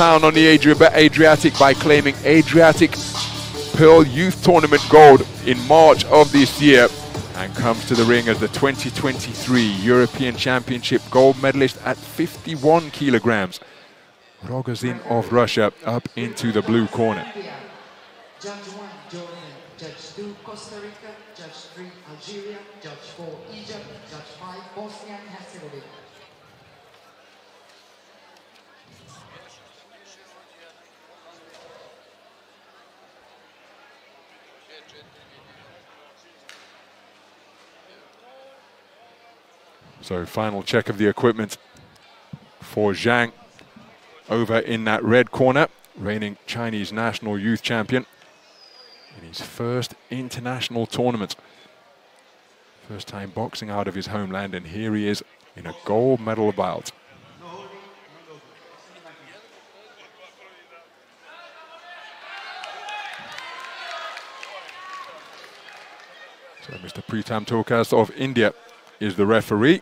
town on the Adriatic by claiming Adriatic Pearl Youth Tournament gold in March of this year, and comes to the ring as the 2023 European Championship gold medalist at 51 kilograms. Rogozin of Russia up into the blue corner. Judge 1, Jordan. Judge 2, Costa Rica. Judge 3, Algeria. Judge 4, Egypt. Judge 5, Bosnia and Herzegovina. So final check of the equipment for Zhang over in that red corner, reigning Chinese national youth champion in his first international tournament. First time boxing out of his homeland, and here he is in a gold medal bout. So Mr. Pritam Tokas of India is the referee.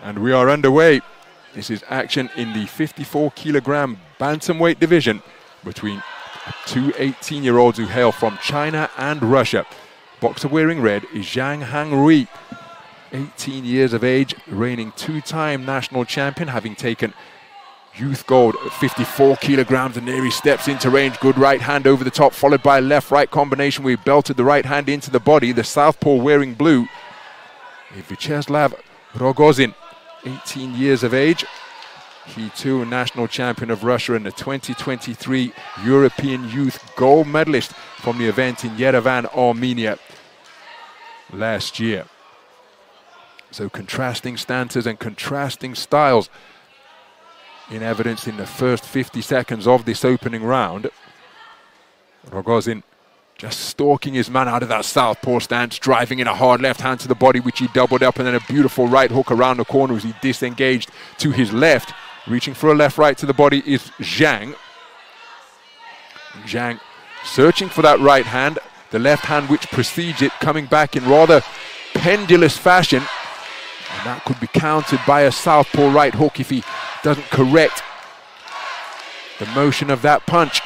And we are underway. This is action in the 54 kilogram bantamweight division between two 18-year-olds who hail from China and Russia. Boxer wearing red is Zhang Hanrui, 18 years of age, reigning two-time national champion, having taken youth gold at 54 kilograms, and there he steps into range. Good right hand over the top, followed by a left-right combination. We belted the right hand into the body. The southpaw wearing blue is Vyacheslav Rogozin, 18 years of age. He too a national champion of Russia and the 2023 European Youth gold medalist from the event in Yerevan, Armenia last year. So contrasting stances and contrasting styles in evidence in the first 50 seconds of this opening round. Rogozin just stalking his man out of that southpaw stance, driving in a hard left hand to the body, which he doubled up, and then a beautiful right hook around the corner as he disengaged to his left. Reaching for a left right to the body is Zhang. Zhang searching for that right hand, the left hand which precedes it coming back in rather pendulous fashion, and that could be countered by a southpaw right hook if he doesn't correct the motion of that punch.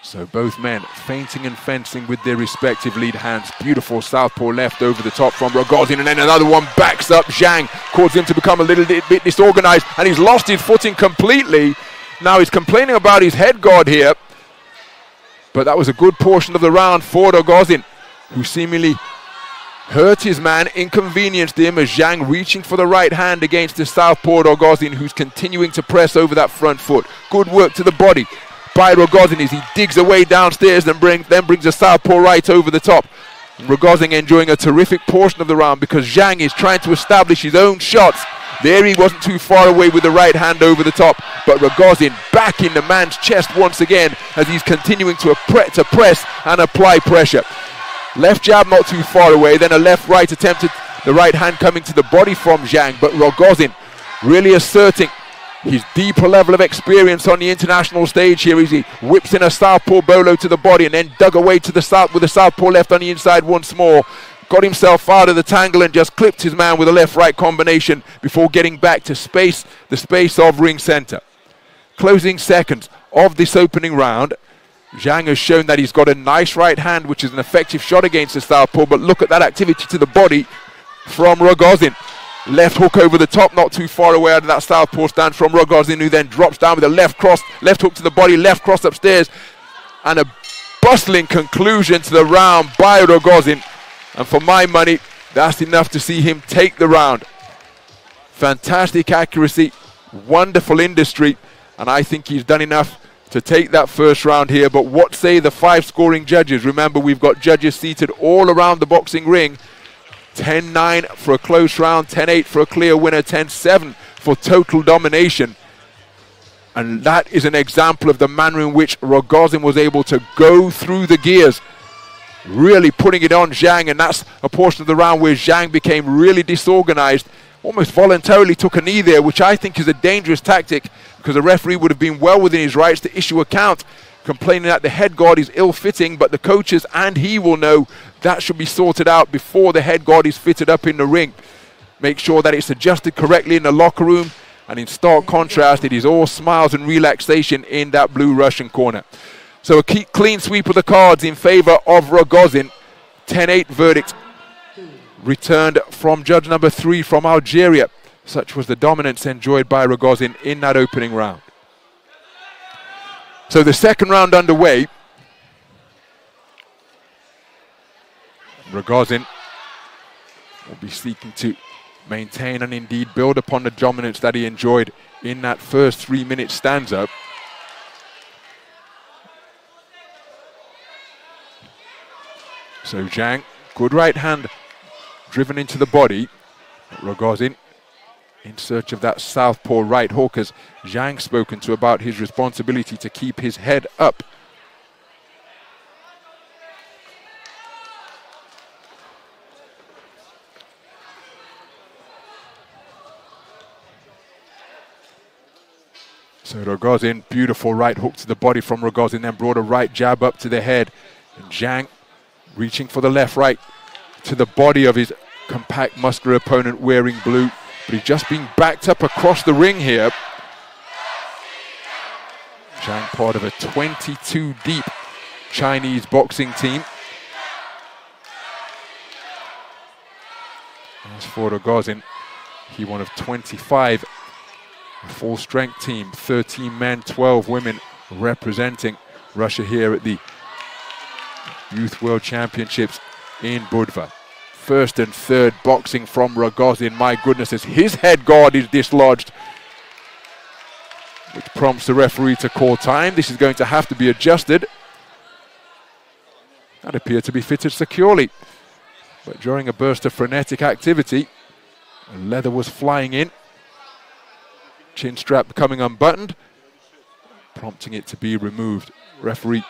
So both men feinting and fencing with their respective lead hands. Beautiful southpaw left over the top from Rogozin, and then another one backs up Zhang, causes him to become a little bit disorganized, and he's lost his footing completely. Now he's complaining about his head guard here, but that was a good portion of the round for Rogozin, who seemingly hurt his man, inconvenienced him, as Zhang reaching for the right hand against the southpaw Rogozin, who's continuing to press over that front foot. Good work to the body by Rogozin as he digs away downstairs, then brings a southpaw right over the top. Rogozin enjoying a terrific portion of the round because Zhang is trying to establish his own shots. There he wasn't too far away with the right hand over the top, but Rogozin back in the man's chest once again as he's continuing to press and apply pressure. Left jab not too far away, then a left right attempted, the right hand coming to the body from Zhang, but Rogozin really asserting his deeper level of experience on the international stage here as he whips in a southpaw bolo to the body and then dug away to the south with a southpaw left on the inside once more. Got himself out of the tangle and just clipped his man with a left-right combination before getting back to the space of ring center. Closing seconds of this opening round. Zhang has shown that he's got a nice right hand, which is an effective shot against the southpaw, but look at that activity to the body from Rogozin. Left hook over the top, not too far away out of that southpaw stand from Rogozin, who then drops down with a left hook to the body, left cross upstairs, and a bustling conclusion to the round by Rogozin. And for my money, that's enough to see him take the round. Fantastic accuracy, wonderful industry, and I think he's done enough to take that first round here. But what say the 5 scoring judges? Remember, we've got judges seated all around the boxing ring. 10-9 for a close round, 10-8 for a clear winner, 10-7 for total domination. And that is an example of the manner in which Rogozin was able to go through the gears really putting it on Zhang, and that's a portion of the round where Zhang became really disorganized, almost voluntarily took a knee there, which I think is a dangerous tactic, because the referee would have been well within his rights to issue a count, complaining that the head guard is ill-fitting, but the coaches and he will know that should be sorted out before the head guard is fitted up in the ring. Make sure that it's adjusted correctly in the locker room, and in stark contrast, it is all smiles and relaxation in that blue Russian corner. So a clean sweep of the cards in favor of Rogozin. 10-8 verdict returned from judge number 3 from Algeria. Such was the dominance enjoyed by Rogozin in that opening round. So the second round underway. Rogozin will be seeking to maintain and indeed build upon the dominance that he enjoyed in that first 3-minute stanza. So Zhang, good right hand driven into the body. Rogozin in search of that southpaw right hook, as Zhang spoken to about his responsibility to keep his head up. So Rogozin, beautiful right hook to the body from Rogozin, then brought a right jab up to the head. And Zhang reaching for the left right to the body of his compact muscular opponent wearing blue. But he's just being backed up across the ring here. Zhang, part of a 22 deep Chinese boxing team. As for Rogozin, he one of 25. A full strength team, 13 men, 12 women representing Russia here at the Youth World Championships in Budva. First and third boxing from Rogozin. My goodness, as his head guard is dislodged, which prompts the referee to call time. This is going to have to be adjusted. That appeared to be fitted securely. But during a burst of frenetic activity, leather was flying in. Chin strap becoming unbuttoned, prompting it to be removed. Referee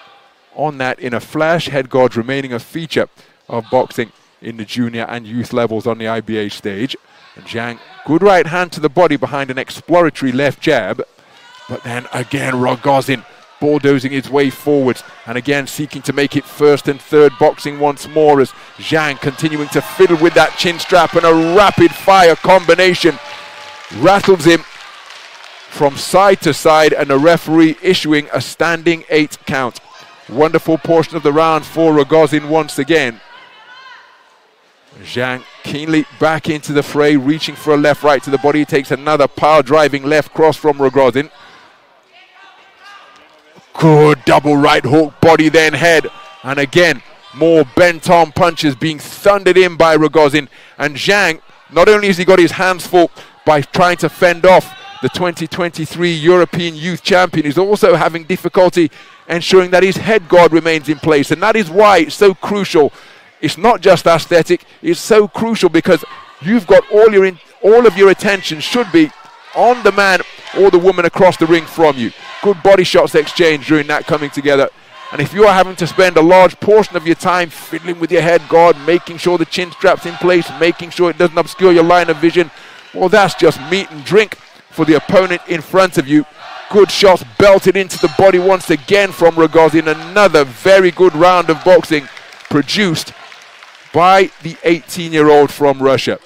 on that in a flash. Head guards remaining a feature of boxing in the junior and youth levels on the IBA stage. And Zhang, good right hand to the body behind an exploratory left jab. But then again, Rogozin bulldozing his way forwards and again seeking to make it first and third boxing once more, as Zhang continuing to fiddle with that chin strap, and a rapid fire combination rattles him from side to side, and the referee issuing a standing 8 count. Wonderful portion of the round for Rogozin once again. Zhang keenly back into the fray, reaching for a left right to the body. He takes another power driving left cross from Rogozin. Good double right hook, body then head. And again, more bent arm punches being thundered in by Rogozin. And Zhang, not only has he got his hands full by trying to fend off the 2023 European Youth Champion, is also having difficulty ensuring that his head guard remains in place. And that is why it's so crucial. It's not just aesthetic, it's so crucial because you've got all of your attention should be on the man or the woman across the ring from you. Good body shots exchanged during that coming together. And if you are having to spend a large portion of your time fiddling with your head guard, making sure the chin strap's in place, making sure it doesn't obscure your line of vision, well, that's just meat and drink for the opponent in front of you. Good shots belted into the body once again from Rogozin. Another very good round of boxing produced by the 18-year-old from Russia.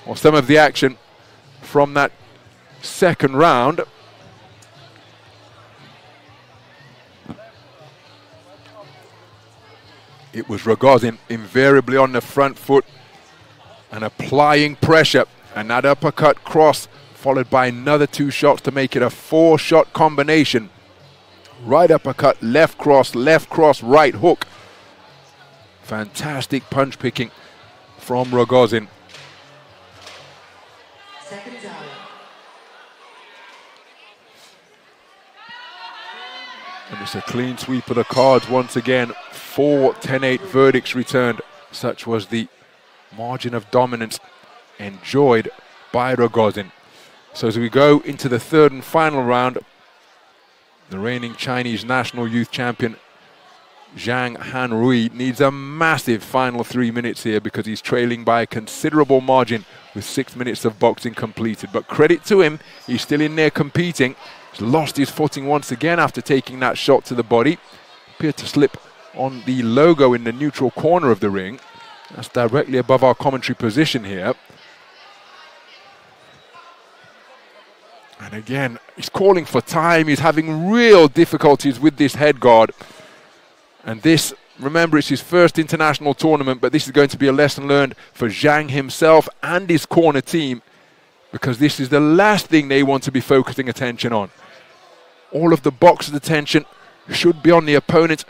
Well, some of the action from that second round. It was Rogozin invariably on the front foot and applying pressure, and that uppercut cross followed by another 2 shots to make it a 4-shot combination. Right uppercut, left cross, right hook. Fantastic punch picking from Rogozin. Seconds out. And it's a clean sweep of the cards once again. 4 10-8 verdicts returned. Such was the margin of dominance enjoyed by Rogozin. So as we go into the third and final round, the reigning Chinese national youth champion Zhang Hanrui needs a massive final 3 minutes here because he's trailing by a considerable margin with 6 minutes of boxing completed. But credit to him, he's still in there competing. He's lost his footing once again after taking that shot to the body. Appeared to slip on the logo in the neutral corner of the ring. That's directly above our commentary position here. And again, he's calling for time. He's having real difficulties with this head guard. And this, remember, it's his first international tournament, but this is going to be a lesson learned for Zhang himself and his corner team, because this is the last thing they want to be focusing attention on. All of the boxer's attention should be on the opponent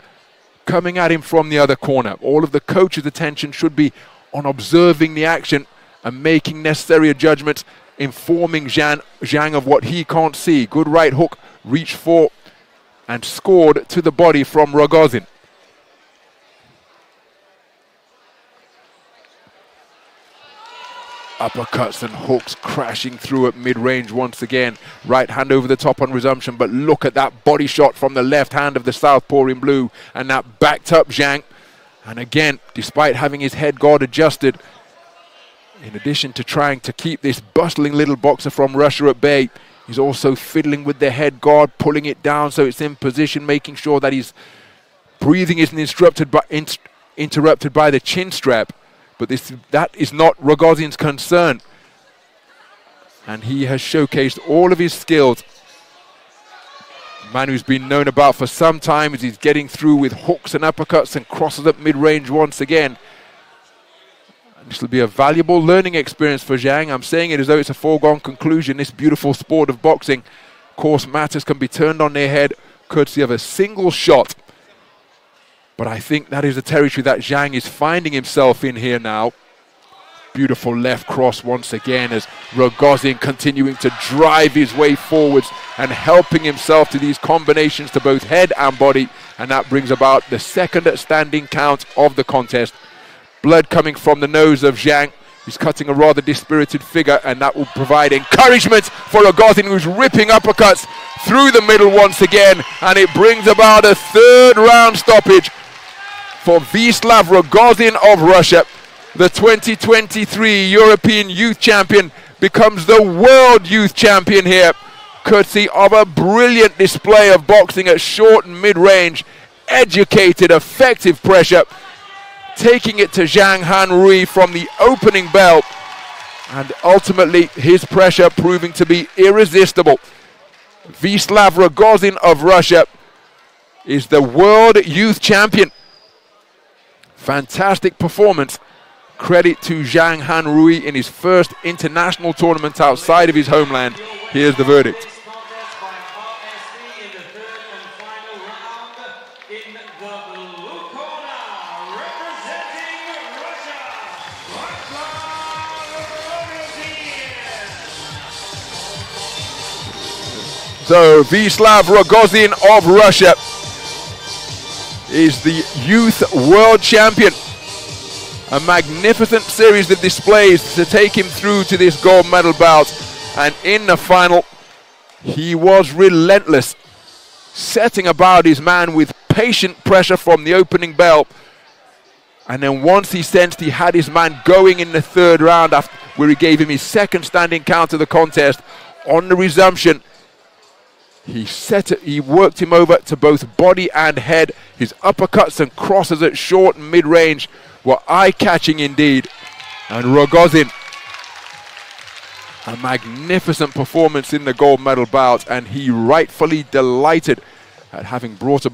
coming at him from the other corner. All of the coach's attention should be on observing the action and making necessary judgments, informing Zhang of what he can't see. Good right hook, reached for and scored to the body from Rogozin. Uppercuts and hooks crashing through at mid-range once again. Right hand over the top on resumption, but look at that body shot from the left hand of the southpaw in blue, and that backed up Zhang. And again, despite having his head guard adjusted, in addition to trying to keep this bustling little boxer from Russia at bay, he's also fiddling with the head guard, pulling it down so it's in position, making sure that his breathing isn't interrupted by the chin strap. But that is not Rogozin's concern. And he has showcased all of his skills. A man who's been known about for some time as he's getting through with hooks and uppercuts and crosses up mid-range once again. And this will be a valuable learning experience for Zhang. I'm saying it as though it's a foregone conclusion. This beautiful sport of boxing, of course, matters can be turned on their head courtesy of a single shot. But I think that is the territory that Zhang is finding himself in here now. Beautiful left cross once again as Rogozin continuing to drive his way forwards and helping himself to these combinations to both head and body. And that brings about the second standing count of the contest. Blood coming from the nose of Zhang. He's cutting a rather dispirited figure, and that will provide encouragement for Rogozin, who's ripping uppercuts through the middle once again. And it brings about a third round stoppage for Vyacheslav Rogozin of Russia. The 2023 European Youth Champion becomes the World Youth Champion here, courtesy of a brilliant display of boxing at short and mid-range, educated, effective pressure, taking it to Zhang Hanrui from the opening bell, and ultimately his pressure proving to be irresistible. Vyacheslav Rogozin of Russia is the World Youth Champion. Fantastic performance. Credit to Zhang Hanrui in his first international tournament outside of his homeland. Here's the verdict. So Vyacheslav Rogozin of Russia is the youth world champion. A magnificent series of displays to take him through to this gold medal bout. And in the final, he was relentless, setting about his man with patient pressure from the opening bell. And then once he sensed he had his man going in the third round, after, where he gave him his second standing count of the contest, on the resumption, he worked him over to both body and head. His uppercuts and crosses at short and mid-range were eye-catching indeed. And Rogozin, a magnificent performance in the gold medal bout, and he rightfully delighted at having brought about